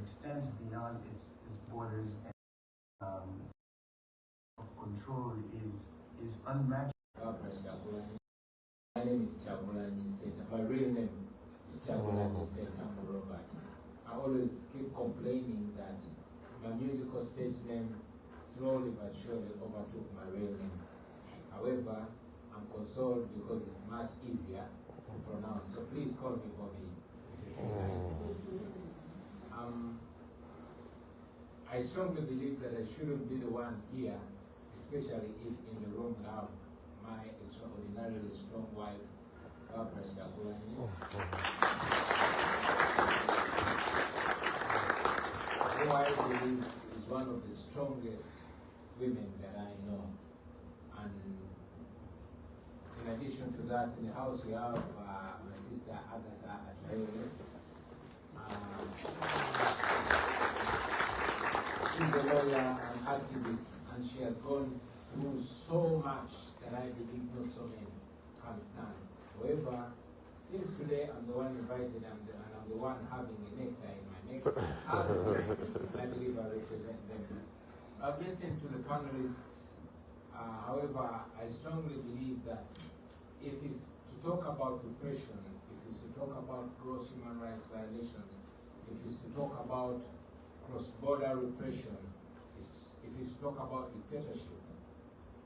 extends beyond its borders and of control is unmatched. My name is Chagulanyi Seta. My real name is Chagulanyi Seta Robert. I always keep complaining that my musical stage name slowly but surely overtook my real name. However, I'm consoled because it's much easier to pronounce. So please call me Bobi. I strongly believe that I shouldn't be the one here, especially if in the room we have my extraordinarily strong wife, Barbara Chagulanyi. Who I believe is one of the strongest women that I know. And in addition to that, in the house we have my sister Agatha Atraore. She's a lawyer and activist, and she has gone through so much that I believe not so many can stand. However, since today I'm the one invited and I'm the one having a necktie in my neck, I believe I represent them. I've listened to the panelists. However, I strongly believe that if it's to talk about repression, if it's to talk about gross human rights violations, if it's to talk about cross-border repression, if it's to talk about dictatorship,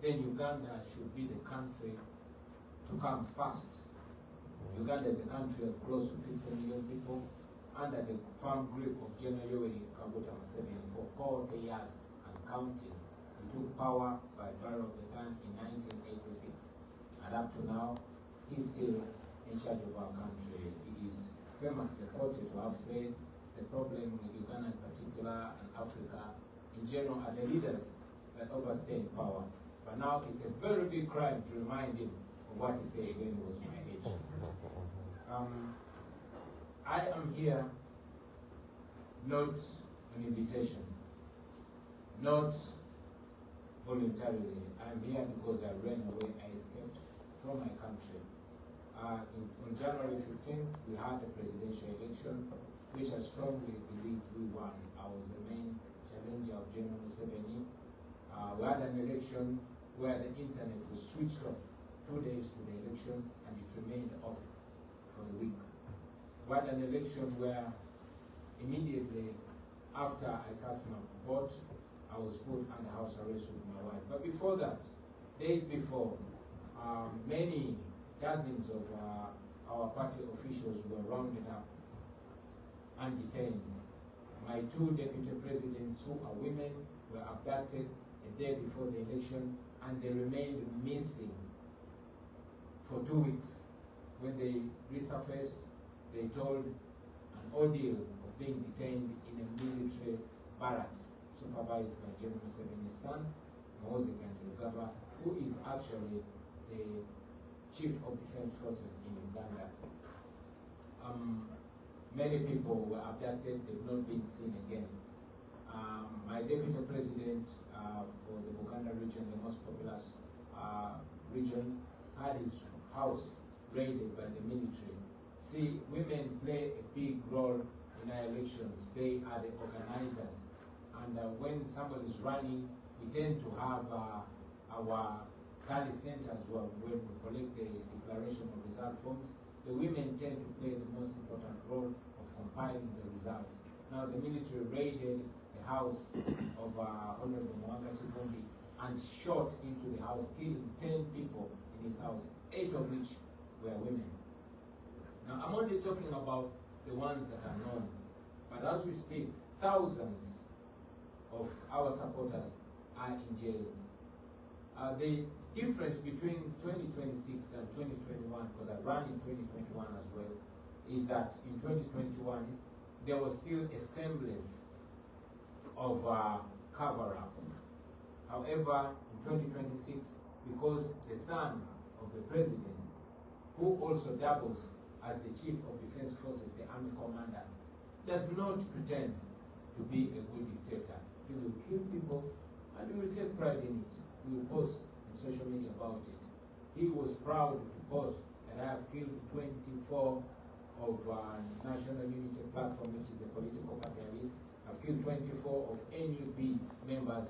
then Uganda should be the country to come first. Uganda is a country of close to 50 million people under the firm grip of General Yoweri Kaguta Museveni for 40 years and counting. He took power by barrel of the gun in 1986, and up to now, he's still in charge of our country. He is famously quoted to have said the problem with Uganda in particular and Africa in general are the leaders that overstay in power. But now it's a very big crime to remind him of what he said when he was my age. I am here not on invitation, not voluntarily. I am here because I ran away, I escaped from my country. On January 15th, we had a presidential election, which I strongly believe we won. I was the main challenger of General Museveni. We had an election where the internet was switched off 2 days to the election, and it remained off for a week. We had an election where immediately after I cast my vote, I was put under house arrest with my wife. But before that, days before, many dozens of our party officials were rounded up and detained. My two deputy presidents, who are women, were abducted a day before the election, and they remained missing for 2 weeks. When they resurfaced, they told an ordeal of being detained in a military barracks supervised by General Museveni's son, Muhoozi Kainerugaba, who is actually the Chief of Defense Forces in Uganda. Many people were abducted, they've not been seen again. My deputy president for the Buganda region, the most populous region, had his house raided by the military. See, women play a big role in our elections. They are the organizers. And when somebody is running, we tend to have our tally centers where when we collect the declaration of result forms. The women tend to play the most important role of compiling the results. Now the military raided the house of Honorable Mwanga Chibumbi and shot into the house, killing 10 people in his house, 8 of which were women. Now I'm only talking about the ones that are known, but as we speak, thousands of our supporters are in jails. The difference between 2026 and 2021, because I ran in 2021 as well, is that in 2021 there was still a semblance of cover-up. However, in 2026, because the son of the president, who also doubles as the Chief of Defense Forces, the Army Commander, does not pretend to be a good dictator. He will kill people and he will take pride in it. He will post on social media about it. He was proud to post that I have killed 24 of National Unity Platform, which is the political party I lead, kill 24 of NUP members,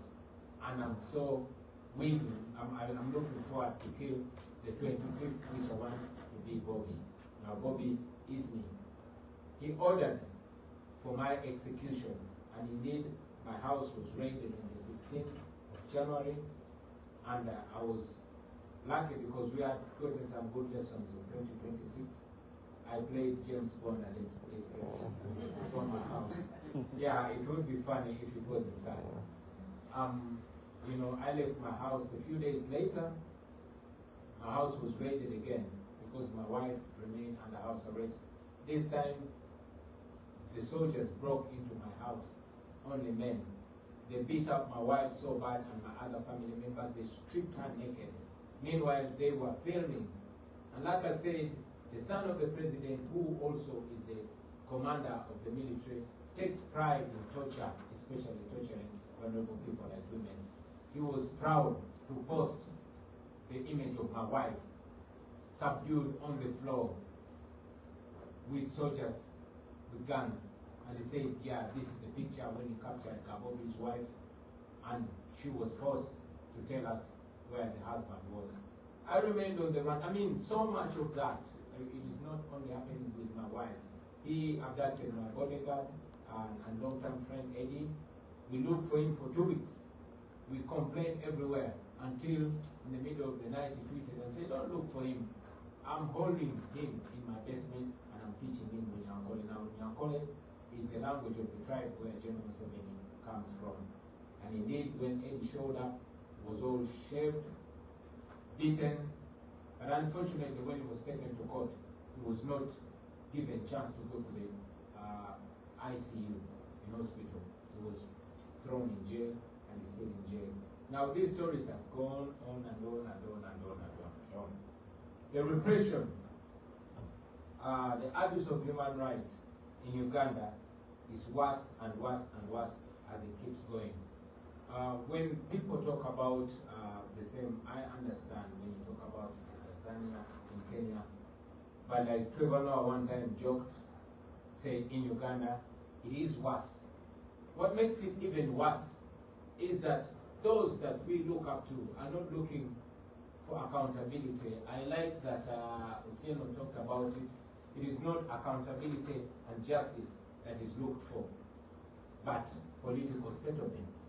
and I'm so willing, I'm looking forward to kill the 25th, which I want to be Bobi. Now Bobi is me. He ordered for my execution, and indeed my house was raided on the 16th of January, and I was lucky because we had gotten some good lessons of 2026. I played James Bond and escaped from my house. Yeah, it would be funny if it wasn't sad. You know, I left my house a few days later. My house was raided again because my wife remained under house arrest. This time, the soldiers broke into my house, only men. They beat up my wife so bad and my other family members, they stripped her naked. Meanwhile, they were filming. And like I said, the son of the president, who also is the commander of the military, takes pride in torture, especially torturing vulnerable people like women. He was proud to post the image of my wife subdued on the floor with soldiers with guns. And he said, yeah, this is the picture when he captured Bobi's wife, and she was forced to tell us where the husband was. I remained on the run. I mean, so much of that. It is not only happening with my wife. He abducted my bodyguard and long-term friend Eddie. We looked for him for 2 weeks. We complained everywhere until in the middle of the night he tweeted and said, don't look for him. I'm holding him in my basement and I'm teaching him Nyankole. Now Nyankole is the language of the tribe where General Museveni comes from. And indeed, when Eddie showed up, he was all shaved, beaten, but unfortunately, when he was taken to court, he was not given a chance to go to the ICU in hospital. He was thrown in jail and is still in jail. Now, these stories have gone on and on and on and on and on and on. The repression, the abuse of human rights in Uganda is worse and worse and worse as it keeps going. When people talk about the same, I understand when you talk about Tanzania, in Kenya, but like Trevor Noah one time joked, said in Uganda, it is worse. What makes it even worse is that those that we look up to are not looking for accountability. I like that Otieno talked about it. It is not accountability and justice that is looked for, but political settlements.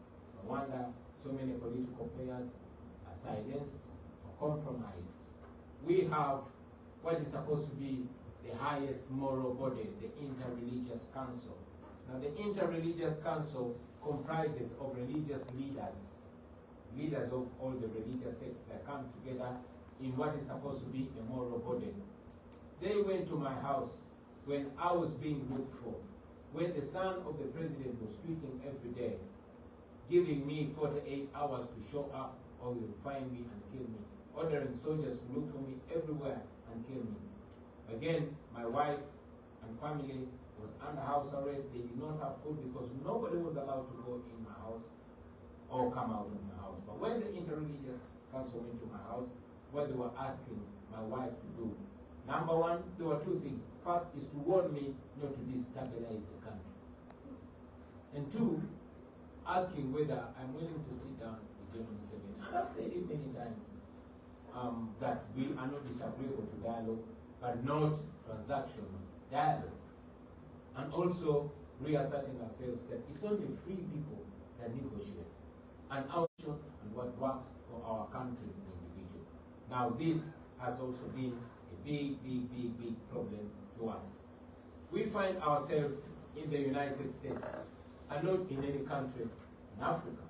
No wonder so many political players are silenced or compromised. We have what is supposed to be the highest moral body, the Interreligious Council. Now, the Interreligious Council comprises of religious leaders of all the religious sects that come together in what is supposed to be a moral body. They went to my house when I was being looked for, when the son of the president was tweeting every day, giving me 48 hours to show up or you'll find me and kill me, ordering soldiers to look for me everywhere and kill me. Again, my wife and family was under house arrest. They did not have food because nobody was allowed to go in my house or come out of my house. But when the Interreligious Council went to my house, what they were asking my wife to do, number one, there were two things. First is to warn me not to destabilize the country. And two, asking whether I'm willing to sit down with General Museveni. And I've said it many times, that we are not disagreeable to dialogue, but not transactional dialogue. And also reasserting ourselves that it's only free people that negotiate, and our action and what works for our country and individual. Now, this has also been a big problem to us. We find ourselves in the United States and not in any country in Africa.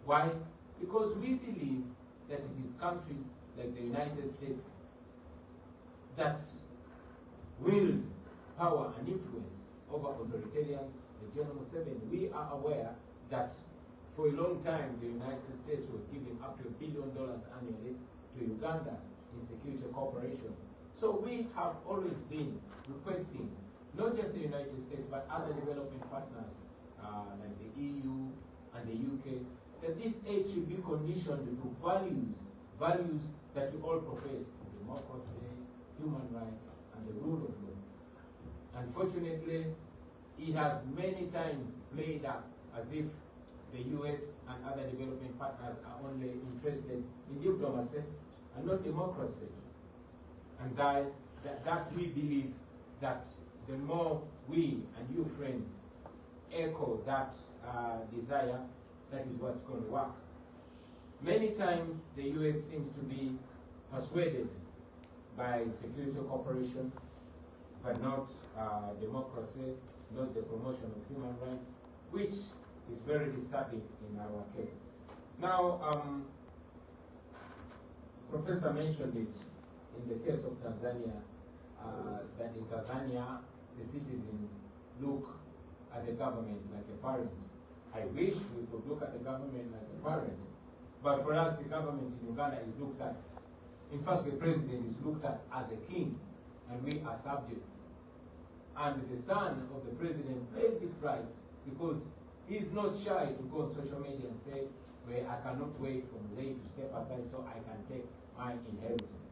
Why? Because we believe that it is countries like the United States that wield power and influence over authoritarians, the General Museveni. We are aware that for a long time the United States was giving up to $1 billion annually to Uganda in security cooperation. So we have always been requesting, not just the United States, but other developing partners like the EU and the UK, that this aid should be conditioned to values that we all profess: democracy, human rights, and the rule of law. Unfortunately, it has many times played up as if the US and other development partners are only interested in diplomacy and not democracy. And that we believe that the more we and you friends echo that desire, that is what's going to work. Many times the US seems to be persuaded by security cooperation, but not democracy, not the promotion of human rights, which is very disturbing in our case. Now, Professor mentioned it in the case of Tanzania, that in Tanzania, the citizens look at the government like a parent. I wish we could look at the government like a parent, but for us, the government in Uganda is looked at, in fact, the president is looked at as a king, and we are subjects. And the son of the president plays it right because he's not shy to go on social media and say, well, I cannot wait for Mzee to step aside so I can take my inheritance.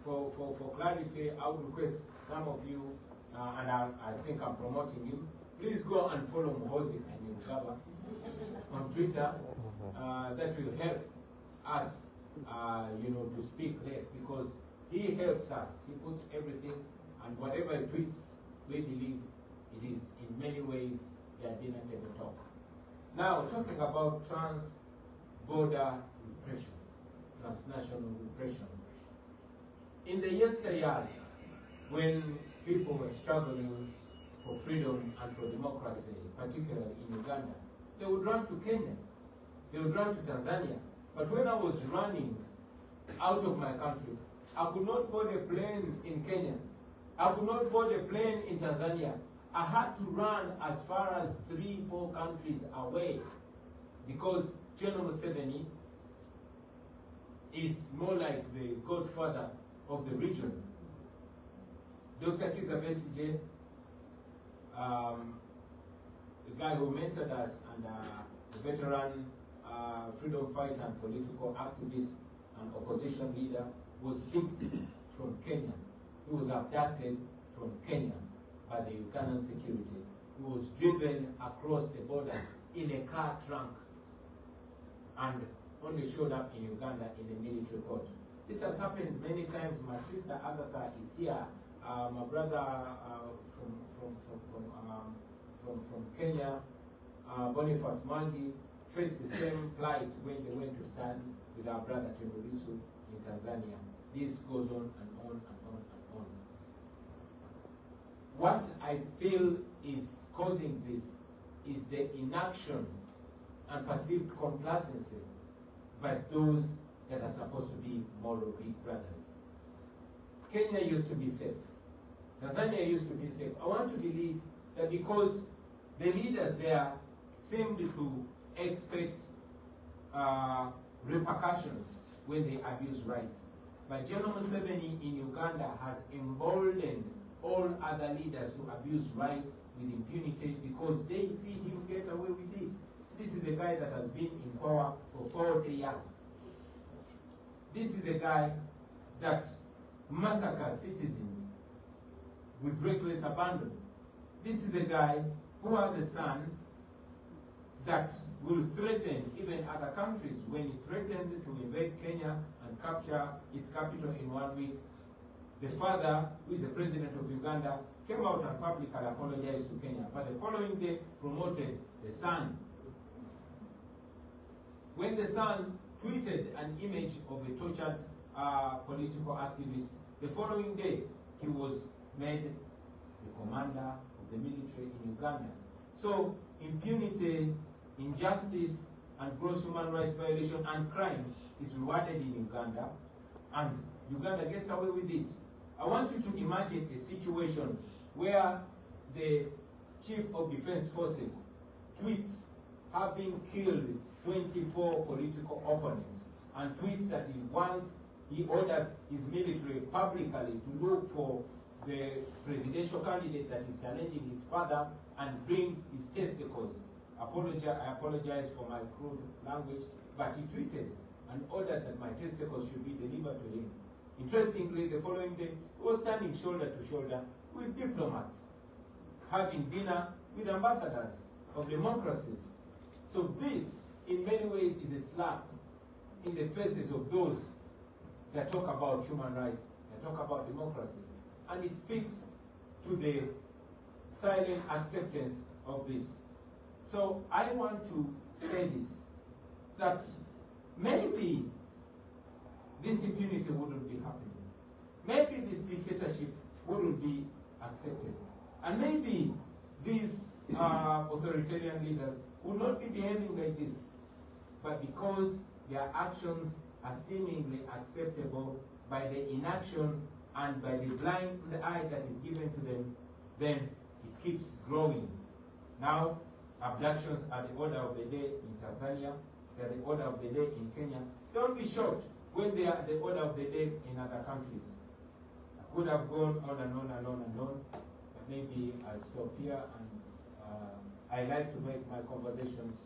For clarity, I would request some of you, and I think I'm promoting you, please go and follow Muhoozi Kainerugaba on Twitter. That will help us, to speak less, because he helps us. He puts everything, and whatever he tweets, we believe it is in many ways the dinner table talk. Now, talking about trans-border repression, transnational repression. In the yesteryears, when people were struggling for freedom and for democracy, particularly in Uganda, they would run to Kenya, they would run to Tanzania. But when I was running out of my country, I could not board a plane in Kenya. I could not board a plane in Tanzania. I had to run as far as 3-4 countries away because General Museveni is more like the godfather of the region. Dr. Kizza Besigye, the guy who mentored us and a veteran freedom fighter and political activist and opposition leader, was picked from Kenya. He was abducted from Kenya by the Ugandan security. He was driven across the border in a car trunk and only showed up in Uganda in a military court. This has happened many times. My sister Agatha is here. My brother from Kenya, Boniface Mangi, faced the same plight when they went to stand with our brother Timurisu in Tanzania. This goes on and on and on and on. What I feel is causing this is the inaction and perceived complacency by those that are supposed to be moral big brothers. Kenya used to be safe. Tanzania used to be safe. I want to believe that because the leaders there seemed to expect repercussions when they abuse rights. But General Museveni in Uganda has emboldened all other leaders to abuse rights with impunity because they see him get away with it. This is a guy that has been in power for 40 years. This is a guy that massacres citizens with reckless abandon. This is a guy who has a son that will threaten even other countries. When he threatened to invade Kenya and capture its capital in 1 week, the father, who is the president of Uganda, came out and publicly apologized to Kenya. But the following day, promoted the son. When the son tweeted an image of a tortured political activist, the following day, he was made the commander of the military in Uganda. So impunity, injustice, and gross human rights violation and crime is rewarded in Uganda, and Uganda gets away with it. I want you to imagine a situation where the Chief of Defense Forces tweets having killed 24 political opponents and tweets that he orders his military publicly to look for the presidential candidate that is challenging his father and bring his testicles. I apologize for my crude language, but he tweeted and ordered that my testicles should be delivered to him. Interestingly, the following day, he was standing shoulder to shoulder with diplomats. having dinner with ambassadors of democracies. So this, in many ways, is a slap in the faces of those that talk about human rights, that talk about democracy. And it speaks to the silent acceptance of this. So I want to say this, that maybe this impunity wouldn't be happening. Maybe this dictatorship wouldn't be accepted. And maybe these authoritarian leaders would not be behaving like this. But because their actions are seemingly acceptable by the inaction and by the blind eye that is given to them, then it keeps growing. Now, abductions are the order of the day in Tanzania, they're the order of the day in Kenya. Don't be shocked when they are the order of the day in other countries. I could have gone on and on and on and on, but maybe I'll stop here. And I like to make my conversations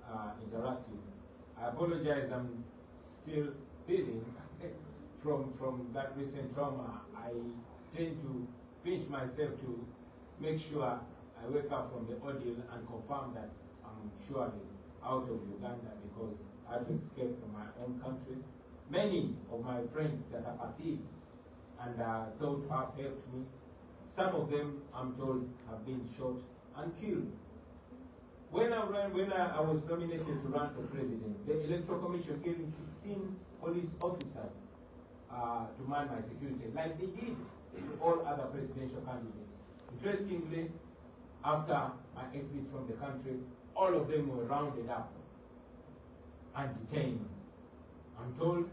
interactive. I apologize, I'm still healing from that recent trauma. I tend to pinch myself to make sure I wake up from the ordeal and confirm that I'm surely out of Uganda, because I had to escape from my own country. Many of my friends that are perceived and thought to have helped me, some of them, I'm told, have been shot and killed. When I was nominated to run for president, the Electoral Commission gave me 16 police officers to man my security, like they did to all other presidential candidates. Interestingly, after my exit from the country, all of them were rounded up and detained. I'm told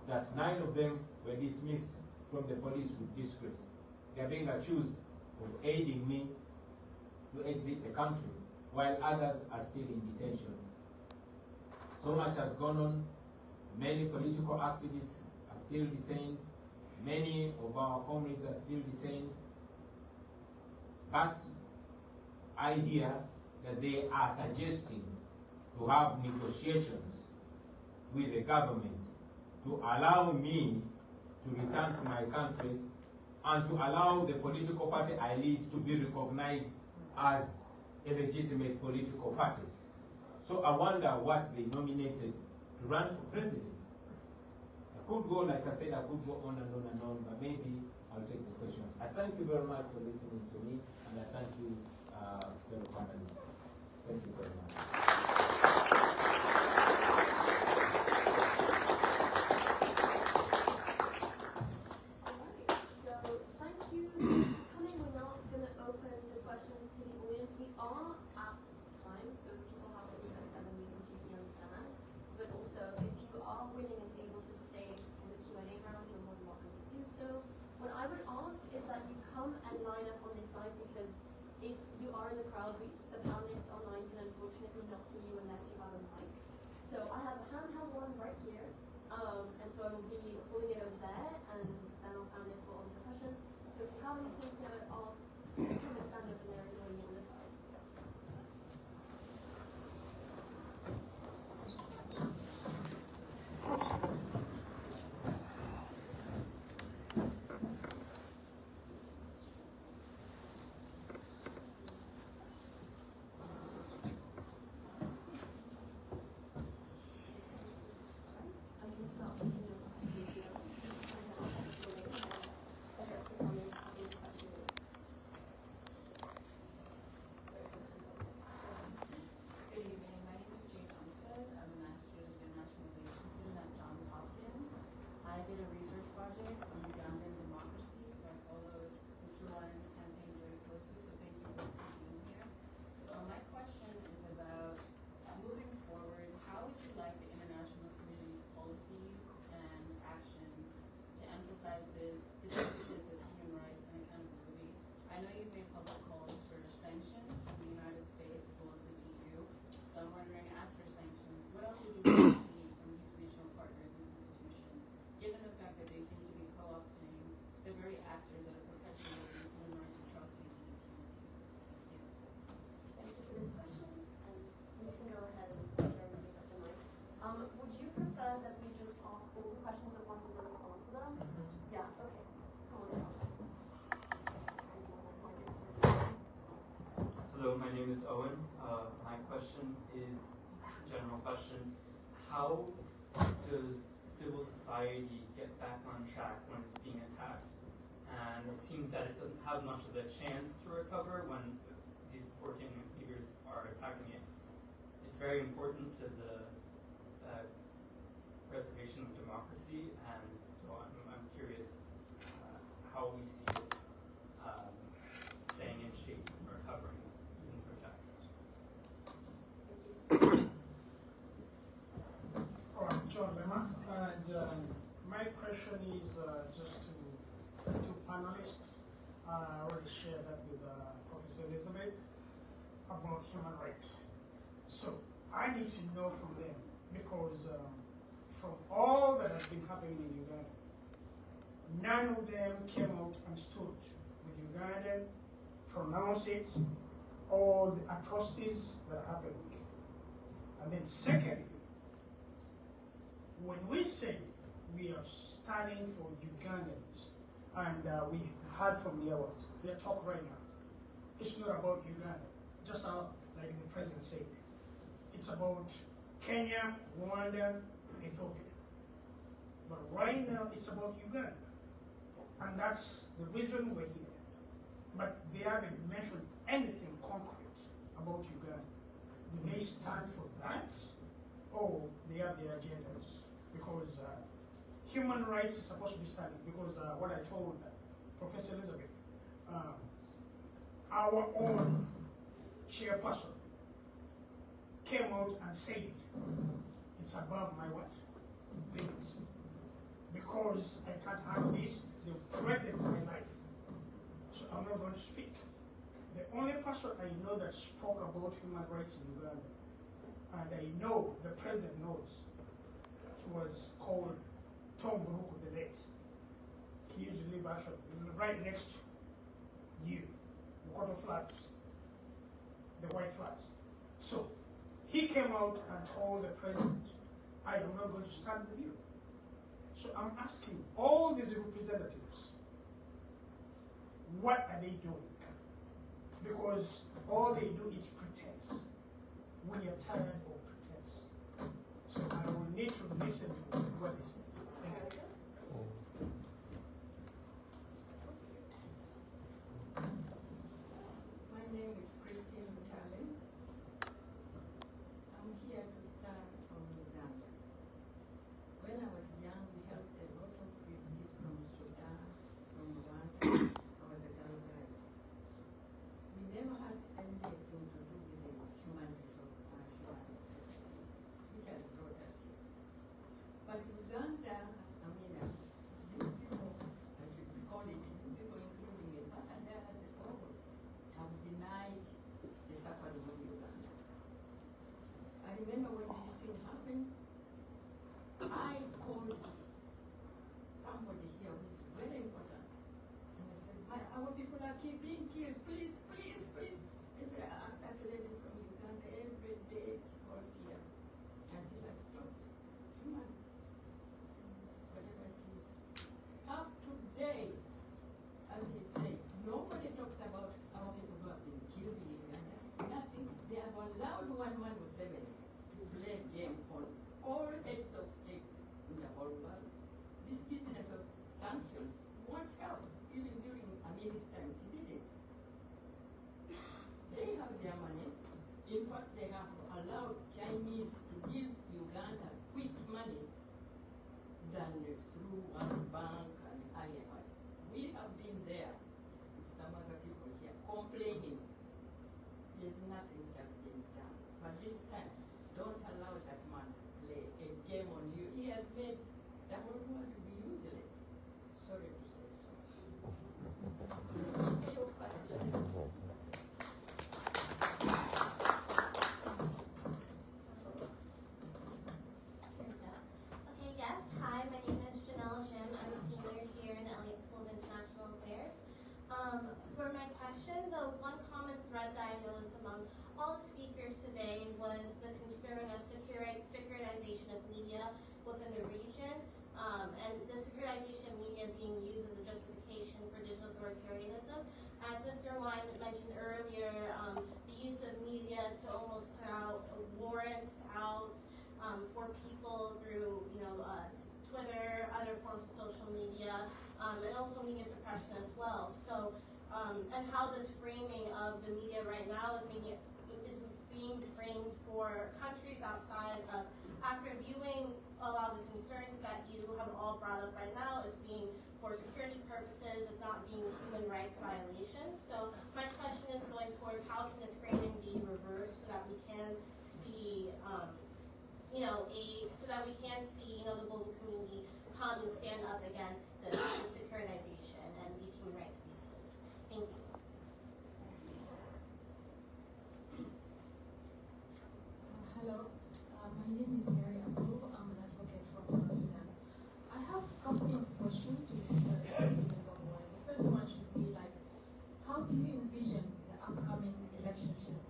that 9 of them were dismissed from the police with disgrace. They are being accused of aiding me to exit the country, while others are still in detention. So much has gone on. Many political activists are still detained. Many of our comrades are still detained. But I hear that they are suggesting to have negotiations with the government to allow me to return to my country and to allow the political party I lead to be recognized as a legitimate political party. So I wonder what they nominated to run for president. I could go, like I said, I could go on and on and on, but maybe I'll take the questions. I thank you very much for listening to me, and I thank you, fellow panelists. Thank you very much. name is Owen. My question is a general question. How does civil society get back on track when it's being attacked? And it seems that it doesn't have much of a chance to recover when these 14 leaders are attacking it. It's very important to the preservation of democracy, and so I'm curious how we see it staying in shape and recovering even for attacks. All right, John Lema, and my question is just to two panelists. I already shared that with Professor Elizabeth about human rights. So I need to know from them, because from all that has been happening in Uganda, none of them came out and stood with Uganda, pronounced it, all the atrocities that are happening. And then second, when we say we are standing for Ugandans, and we heard from their talk right now, it's not about Uganda, just like the president said. It's about Kenya, Rwanda, Ethiopia. But right now, it's about Uganda. And that's the reason we're here. But they haven't mentioned anything concrete about Uganda. Do they stand for that? Or they have their agendas? Because human rights is supposed to be standing. Because what I told Professor Elizabeth, our own chairperson came out and said it's above my what? Limit. Because I can't handle this, they threatened my life. So I'm not going to speak. The only person I know that spoke about human rights in Uganda, and I know the president knows, he was called Tom Buruku the late. He used to live actually right next to you, the quarter flats, the white flats. So he came out and told the president, I am not going to stand with you. So I'm asking all these representatives, what are they doing? Because all they do is pretense. We are tired of pretense. So I will need to listen to what they say. Thank you. My name is Christine Mutale. I'm here to stand on Uganda. When I was young, we helped a lot of refugees from Sudan, from Rwanda. I was a girl guide. We never had anything to do with the human resource which has brought us here. But Uganda, I mean, you people, I should call it, you people including ambassador as a whole, have denied the suffering of Uganda. I remember when this thing happened, I called somebody here who is very important. And I said, our people are being killed, please, please, please. I said, I asked that lady from Uganda every day she calls here until I stopped. Human, whatever it is. Up to today, as he said, nobody talks about our people who have been killed in Uganda. Nothing. They have allowed 117 to play game on all heads of states in the whole world. This business of sanctions won't help, even during Amin's time, he did it. They have their money. In fact, they have allowed Chinese to give Uganda quick money than through World Bank and IMF. We have been there with some other people here complaining. There's nothing that has been done. But this time, don't allow that man to play a game on you. He has made the whole world to be useless. Sorry to say so. Your question. Okay, yes. Hi, my name is Janelle Jim. I'm a senior here in the Elliott School of International Affairs. For my question, the one common thread that I noticed among all the speakers today was the concern of securitization of media within the region, and the securitization of media being used as a justification for digital authoritarianism. As Mr. Wine mentioned earlier, the use of media had to almost put out warrants out for people through, Twitter, other forms of social media, and also media suppression as well. So, and how this framing of the media right now is being framed for countries outside of Africa, viewing a lot of the concerns that you have all brought up right now as being for security purposes, it's not being human rights violations. So my question is going towards how can this framing be reversed so that we can see, the global community come and stand up against this securitization and these human rights abuses. Thank you. Hello, my name is Mary Abdul. I'm an advocate from South Sudan. I have a couple of questions to Mr. President Bobi. The first one should be like, how do you envision the upcoming election should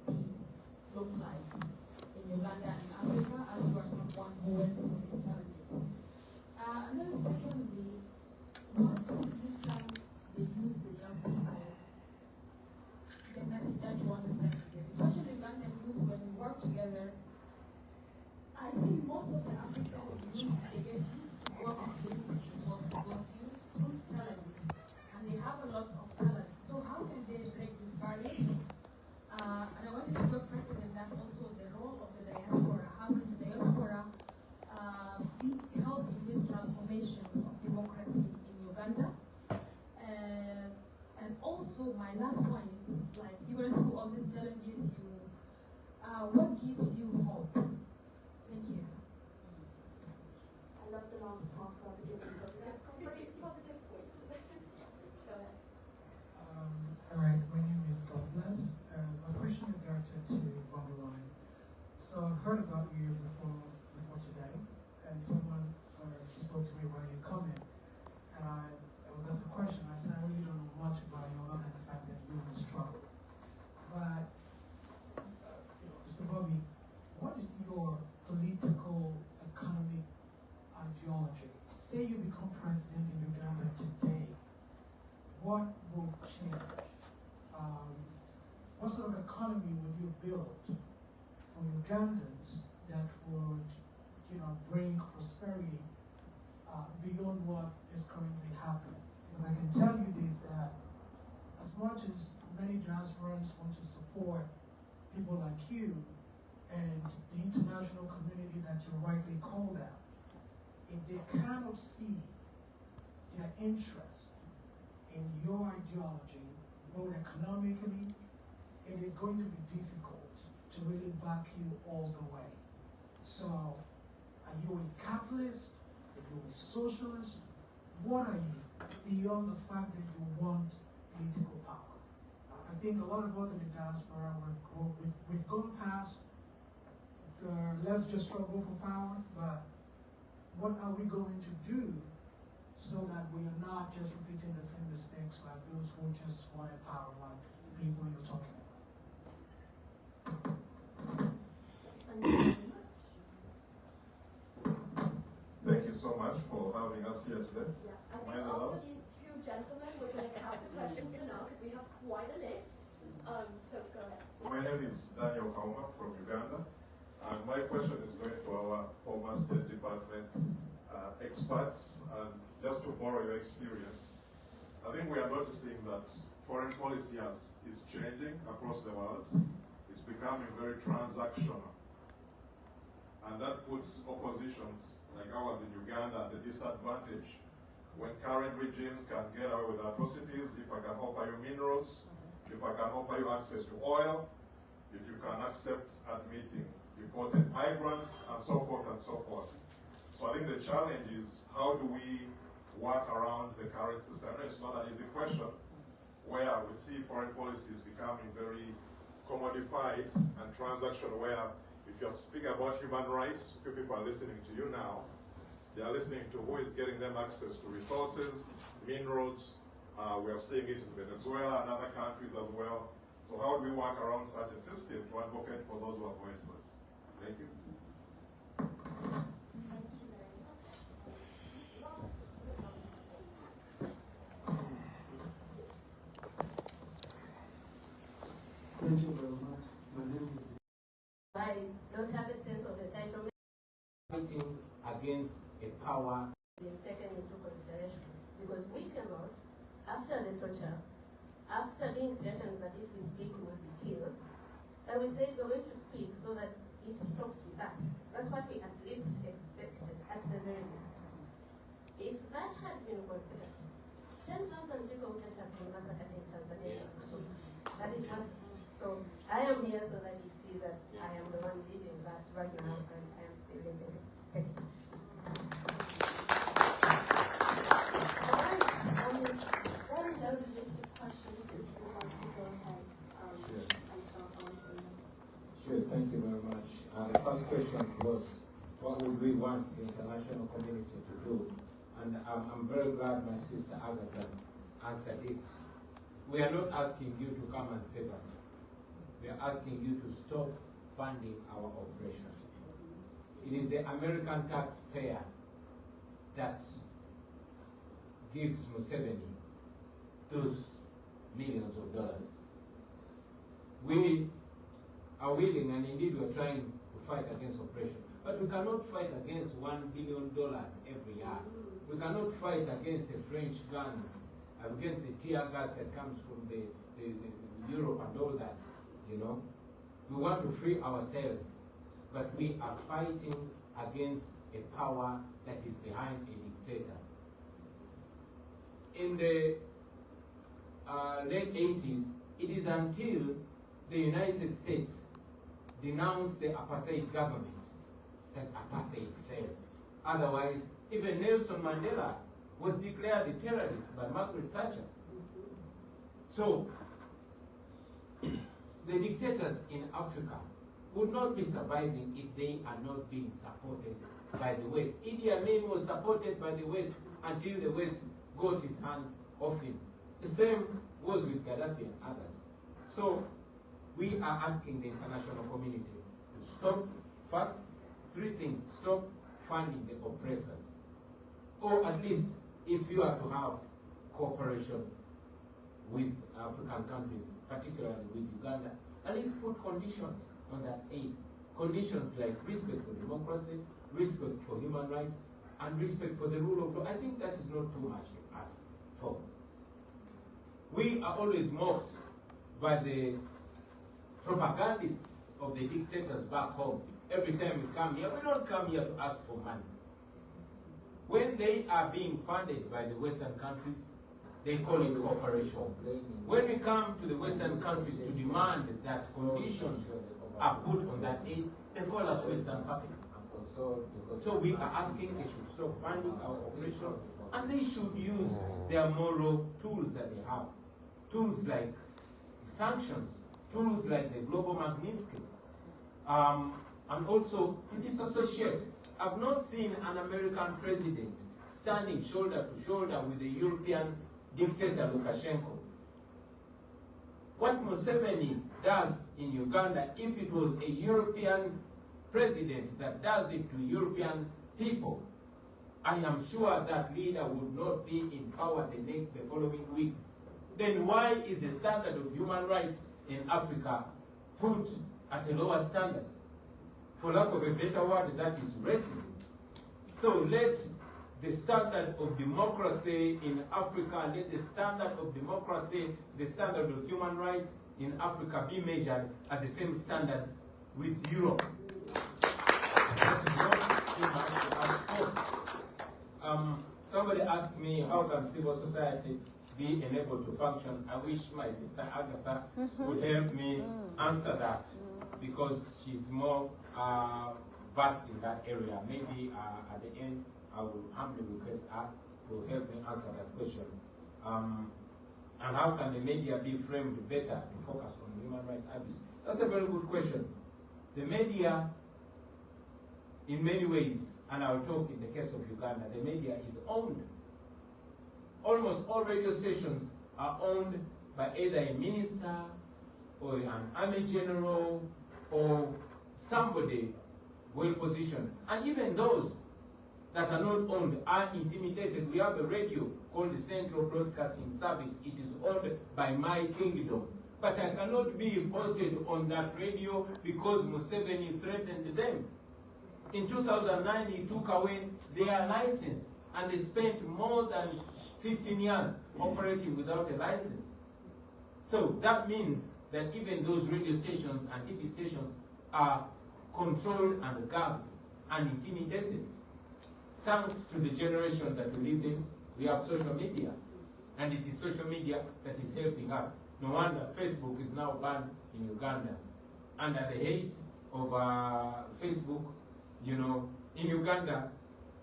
look like in Uganda and Africa, as you are someone who went through these challenges? And then secondly, what do you think they use the young people, the message that you want to send to them, especially Ugandan youth when we work together? I think most of the African youth, they get used to work on communities, what they got used through talent, and they have a lot of talent. So how can they break these barriers? And I wanted to go further than that also, the role of the diaspora. How can the diaspora help in these transformations of democracy in Uganda? And also my last point, like you went through all these challenges, what gives you hope? Thank you. I love the last part of the beginning, but that's a very positive point. Go ahead. All right, my name is Douglas. My question is directed to Bobi. So I've heard about you before today, and someone spoke to me while you come in, and I was asked a question. I said, I really don't know much about you other than the fact that you're in struggle. But, Mr. Bobi, what is your political, economic ideology? Say you become president in Uganda today, what will change? What sort of economy would you build for Ugandans that would, bring prosperity beyond what is currently happening? Because I can tell you this, that as much as many diasporans want to support people like you and the international community that you rightly called out, if they cannot see their interest in your ideology, both economically, it is going to be difficult to really back you all the way. So, are you a capitalist? Are you a socialist? What are you, beyond the fact that you want political power? I think a lot of us in the diaspora, we've gone past the let's just struggle for power, but what are we going to do so that we are not just repeating the same mistakes like those who just wanted power, like the people you're talking about? Thank you so much for having us here today. Yeah, I think after these two gentlemen, we're going to have the questions for now because we have quite a list. So go ahead. My name is Daniel Kauma from Uganda. And my question is going to our former State Department experts. And just to borrow your experience, I think we are noticing that foreign policy is changing across the world. It's becoming very transactional. And that puts oppositions like ours in Uganda at a disadvantage. When current regimes can get away with atrocities, if I can offer you minerals, if I can offer you access to oil, if you can accept admitting deported migrants, and so forth and so forth. So I think the challenge is how do we work around the current system? It's not an easy question, where we see foreign policies becoming very commodified and transactional, where if you're speaking about human rights, few people are listening to you now. They are listening to who is getting them access to resources, minerals. We are seeing it in Venezuela and other countries as well. So how do we work around such a system to advocate for those who are voiceless? Thank you. Thank you very much. Ross. Thank you very much. My name is power. Been taken into consideration because we came out after the torture, after being threatened that if we speak we will be killed, and we said we're going to speak so that it stops with us. That's what we at least expected, at the very least. If that had been considered, 10,000 people wouldn't have been massacred in Tanzania. But it was. So I am here so that you see that I am the one living that right now, and I am still living it. Thank you. Very loaded list of questions if you want to go ahead and start answering them. Sure, thank you very much. The first question was, what would we want the international community to do? And I'm very glad my sister Agatha answered it. We are not asking you to come and save us. We are asking you to stop funding our operation. It is the American taxpayer that gives Museveni those millions of dollars. We are willing, and indeed we are trying to fight against oppression, but we cannot fight against $1 billion every year. We cannot fight against the French guns, against the tear gas that comes from the Europe and all that, you know. We want to free ourselves, but we are fighting against a power that is behind a dictator. In the late 80s, it is until the United States denounced the apartheid government that apartheid failed. Otherwise, even Nelson Mandela was declared a terrorist by Margaret Thatcher. So, the dictators in Africa would not be surviving if they are not being supported by the West. Idi Amin was supported by the West until the West got his hands off him. The same was with Gaddafi and others. So, we are asking the international community to stop, first, three things: stop funding the oppressors. Or at least, if you are to have cooperation with African countries, particularly with Uganda, at least put conditions on that aid. Conditions like respect for democracy, respect for human rights, and respect for the rule of law. I think that is not too much to ask for. We are always mocked by the propagandists of the dictators back home. Every time we come here, we don't come here to ask for money. When they are being funded by the Western countries, they call it cooperation. When we come to the Western countries to demand that conditions are put on that aid, they call us Western puppets. So we are asking they should stop funding our operation, and they should use their moral tools that they have. Tools like sanctions, tools like the global Magnitsky, and also to disassociate. I've not seen an American president standing shoulder to shoulder with the European dictator Lukashenko. What Museveni does in Uganda, if it was a European president that does it to European people, I am sure that leader would not be in power the following week. Then why is the standard of human rights in Africa put at a lower standard? For lack of a better word, that is racism. So let the standard of democracy in Africa, let the standard of democracy, the standard of human rights in Africa be measured at the same standard with Europe. That is not too much to ask for. Somebody asked me, how can civil society be enabled to function? I wish my sister Agatha would help me answer that, because she's more vast in that area. Maybe at the end, I will humbly request her to help me answer that question. And how can the media be framed better to focus on human rights abuse? That's a very good question. The media, in many ways, and I'll talk in the case of Uganda, the media is owned. Almost all radio stations are owned by either a minister or an army general or somebody well positioned. And even those that are not owned are intimidated. We have a radio called the Central Broadcasting Service. It is owned by my kingdom. But I cannot be posted on that radio because Museveni threatened them. In 2009, he took away their license, and they spent more than 15 years operating without a license. So that means that even those radio stations and TV stations are controlled and guarded and intimidated. Thanks to the generation that we live in, we have social media. And it is social media that is helping us. No wonder Facebook is now banned in Uganda. Under the hate of Facebook, you know, in Uganda,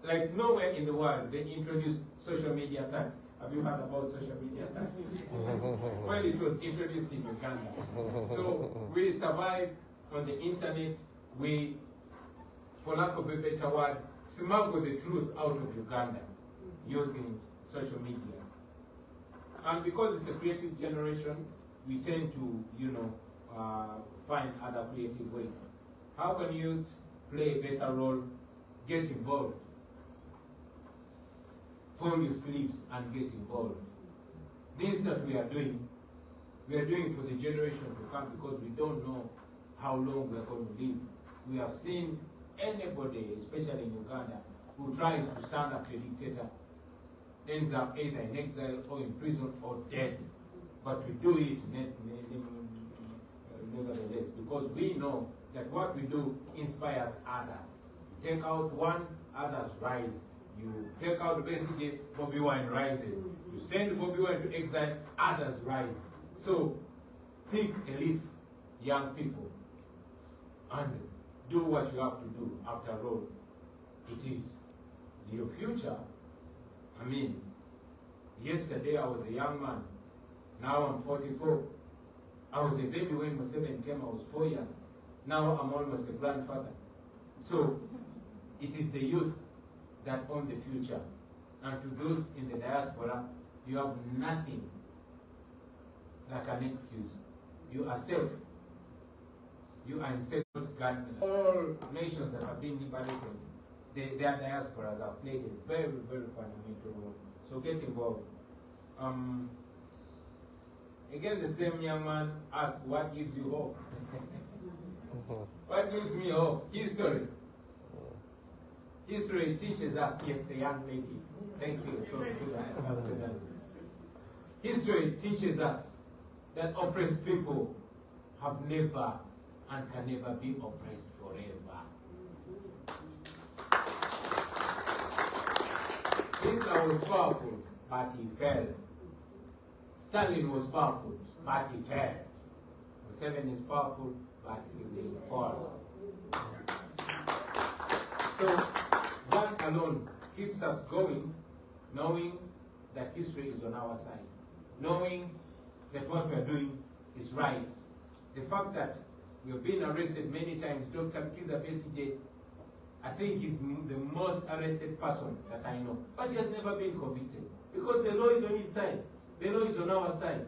like nowhere in the world, they introduced social media tax. Have you heard about social media tax? Well, it was introduced in Uganda. So we survive on the internet. We, for lack of a better word, smuggle the truth out of Uganda using social media. And because it's a creative generation, we tend to, you know, find other creative ways. How can youth play a better role? Get involved. Fold your sleeves and get involved. This that we are doing for the generation to come, because we don't know how long we are going to live. We have seen anybody, especially in Uganda, who tries to stand up to a dictator ends up either in exile or in prison or dead. But we do it nevertheless, because we know that what we do inspires others. You take out one, others rise. You take out basically Bobi Wine rises. You send Bobi Wine to exile, others rise. So pick a leaf, young people, and do what you have to do. After all, it is your future. I mean, yesterday I was a young man. Now I'm 44. I was a baby when Museveni came. I was 4 years. Now I'm almost a grandfather. So it is the youth that own the future. And to those in the diaspora, you have nothing like an excuse. You are safe. You are in safe. All nations that have been liberated, their diasporas have played a very, very fundamental role. So get involved. Again, the same young man asked, what gives you hope? What gives me hope? History. History teaches us, yes, the young lady. Thank you. History teaches us that oppressed people have never and can never be oppressed forever. Hitler was powerful, but he fell. Stalin was powerful, but he fell. Museveni is powerful, but he will fall. So that alone keeps us going, knowing that history is on our side, knowing that what we are doing is right. The fact that we have been arrested many times, Dr. Kiza Besigye, I think he's the most arrested person that I know, but he has never been convicted because the law is on his side. The law is on our side.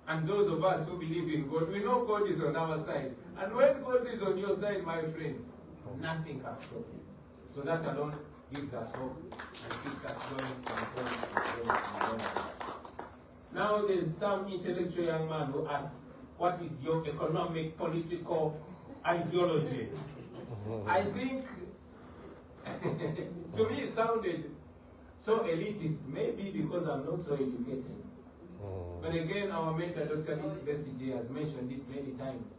And those of us who believe in God, we know God is on our side. And when God is on your side, my friend, nothing can stop you. So that alone gives us hope and keeps us going and going and going. Now there's some intellectual young man who asks, what is your economic, political ideology? I think, to me it sounded so elitist, maybe because I'm not so educated. But again, our mentor, Dr. Besigye, has mentioned it many times,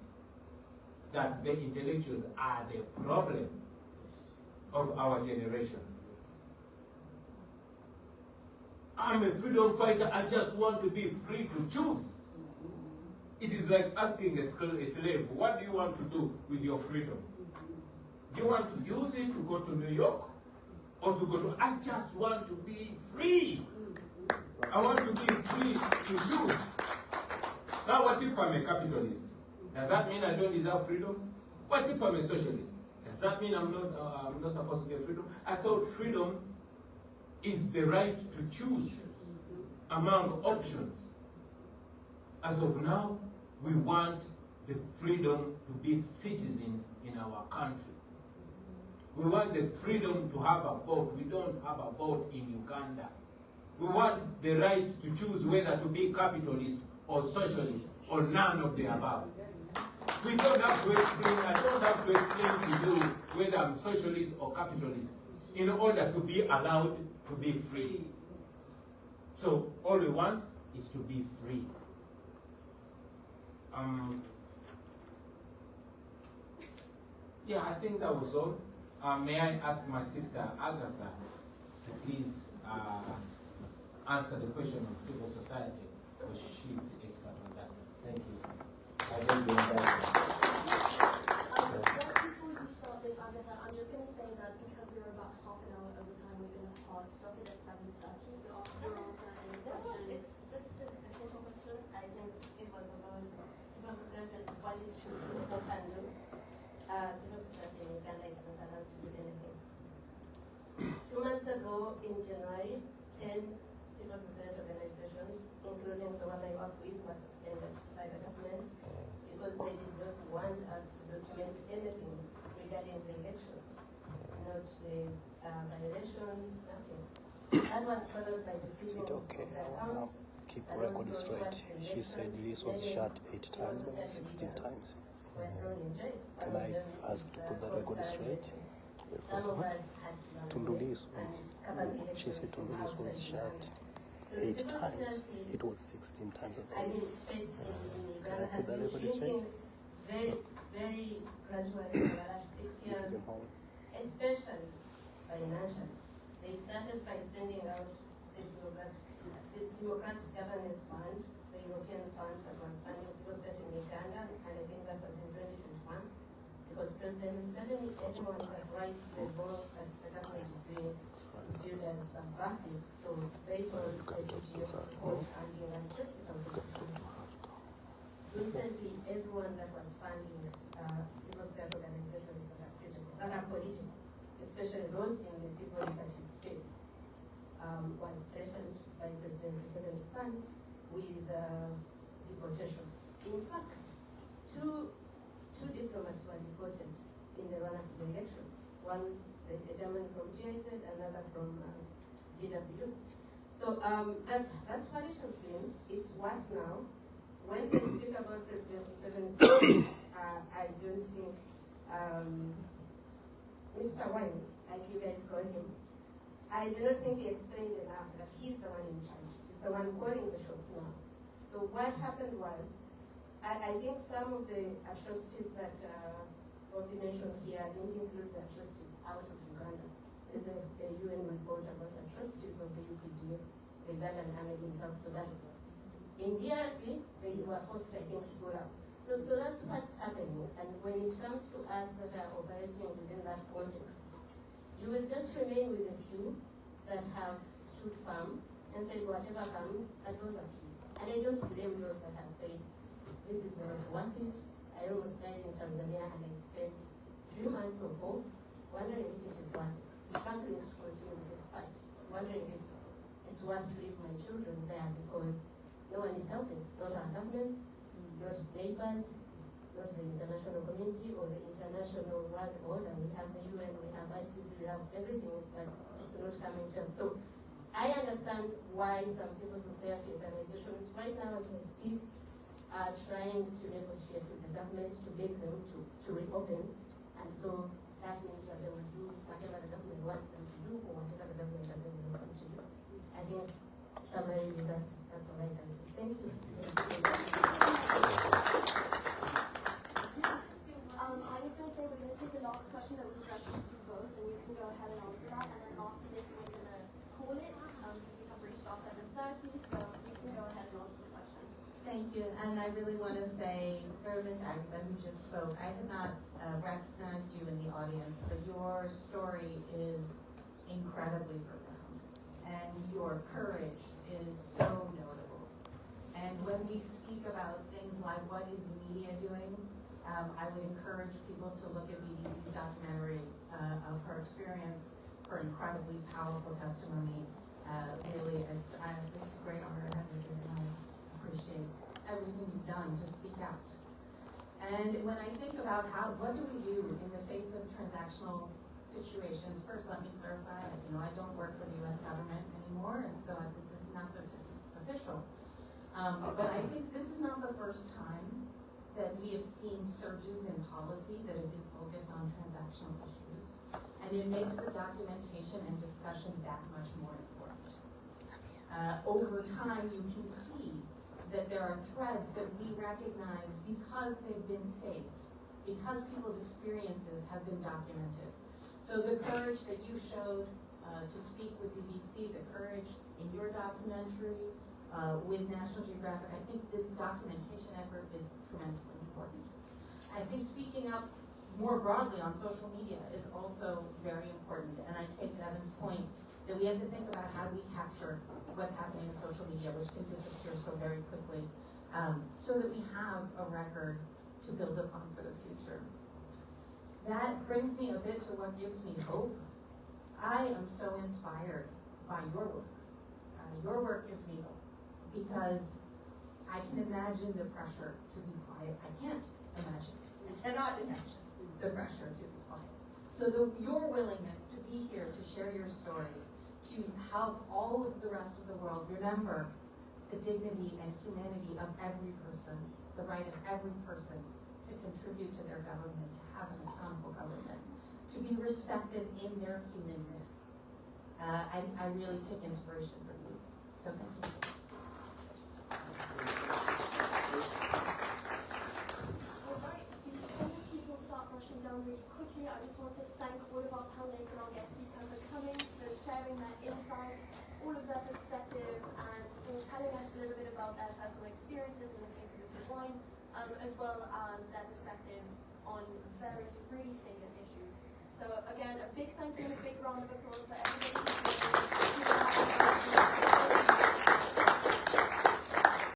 that the intellectuals are the problem of our generation. I'm a freedom fighter, I just want to be free to choose. It is like asking a slave, what do you want to do with your freedom? Do you want to use it to go to New York? Or to go to, I just want to be free. I want to be free to choose. Now what if I'm a capitalist? Does that mean I don't deserve freedom? What if I'm a socialist? Does that mean I'm not supposed to get freedom? I thought freedom is the right to choose among options. As of now, we want the freedom to be citizens in our country. We want the freedom to have a vote. We don't have a vote in Uganda. We want the right to choose whether to be capitalist or socialist or none of the above. We don't have to explain, I don't have to explain to you whether I'm socialist or capitalist in order to be allowed to be free. So all we want is to be free. Yeah, I think that was all. May I ask my sister Agatha to please answer the question on civil society, because she's the expert on that. Thank you. I don't do that. Before you start this, Agatha, I'm just going to say that because we're about half an hour over time, we're going to hard stop it at 7:30. So after your answer and questions, It's just a simple question. I think it was about civil society, what it should do or can do. Civil society in Uganda is not allowed to do anything. 2 months ago, in January, 10 civil society organizations, including the one I work with, were suspended by the government because they did not want us to document anything regarding the elections, not the violations, nothing. That was followed by the freezing of the accounts. Keep recording straight. She said this was shot 8 times, 16 times. Can I ask to put that record straight? Tundulis, she said Tundulis was shot 8 times. It was 16 times. I mean, space in Uganda Can I put that has record been straight? shrinking very, very gradually in the last 6 years, especially financially. They started by sending out the Democratic Governance Fund, the European fund that was funding civil society in Uganda, and I think that was in 2021, because President Museveni, everyone that writes the law that the government is doing is viewed as subversive, so they told the PGO was funding and just it on the Recently, everyone that was funding civil society organizations that are political, especially those in the civil liberties space, was threatened by President Museveni's son with deportation. In fact, two diplomats were deported in the run-up to the elections. One, a German from GIZ, another from GW. So that's what it has been. It's worse now. When they speak about President Museveni's son, I don't think Mr. Wine, like you guys call him, I do not think he explained enough that he's the one in charge. He's the one calling the shots now. So what happened was, I think some of the atrocities that Bobi mentioned here didn't include the atrocities out of Uganda. There's a UN report about atrocities of the UPDF, the Ugandan army in South Sudan. In DRC, they were forced, I think, to go out. So that's what's happening. And when it comes to us that are operating within that context, you will just remain with a few that have stood firm and said whatever comes, that goes up to you. And I don't blame those that have said, this is not worth it. I almost died in Tanzania and I spent 3 months or 4 wondering if it is worth it. Struggling to continue with this fight. Wondering if it's worth to leave my children there because no one is helping. Not our governments, not neighbors, not the international community or the international world order. We have the UN, we have ICC, we have everything, but it's not coming to us. So I understand why some civil society organizations right now as I speak are trying to negotiate with the government to beg them to reopen. And so that means that they will do whatever the government wants them to do or whatever the government doesn't want them to do. I think summarily that's all I can say. Thank you. I was going to say we're going to take the last question that was addressed to you both, and you can go ahead and answer that. And then after this, we're going to call it because we have reached our 7:30, so you can go ahead and answer the question. Thank you, and I really want to say for Ms. Agatha, who just spoke, I have not recognized you in the audience, but your story is incredibly profound, and your courage is so notable. And when we speak about things like what is the media doing, I would encourage people to look at BBC's documentary of her experience, her incredibly powerful testimony. Really, it's a great honor to have you here, and I appreciate everything you've done to speak out. And when I think about what do we do in the face of transactional situations, first let me clarify, I don't work for the U.S. government anymore, and so this is official. But I think this is not the first time that we have seen surges in policy that have been focused on transactional issues, and it makes the documentation and discussion that much more important. Over time, you can see that there are threads that we recognize because they've been saved, because people's experiences have been documented. So the courage that you showed to speak with BBC, the courage in your documentary with National Geographic, I think this documentation effort is tremendously important. I think speaking up more broadly on social media is also very important, and I take Evan's point that we have to think about how do we capture what's happening in social media, which can disappear so very quickly, so that we have a record to build upon for the future. That brings me a bit to what gives me hope. I am so inspired by your work. Your work gives me hope because I can imagine the pressure to be quiet. I can't imagine, I cannot imagine the pressure to be quiet. So your willingness to be here to share your stories, to help all of the rest of the world remember the dignity and humanity of every person, the right of every person to contribute to their government, to have an accountable government, to be respected in their humanness. I really take inspiration from you. So thank you. Alright, before people start rushing down really quickly, I just want to thank all of our panelists and our guest speaker for coming, for sharing their insights, all of their perspective, and for telling us a little bit about their personal experiences in the case of Mr. Wine, as well as their perspective on various really salient issues. So again, a big thank you and a big round of applause for everybody who's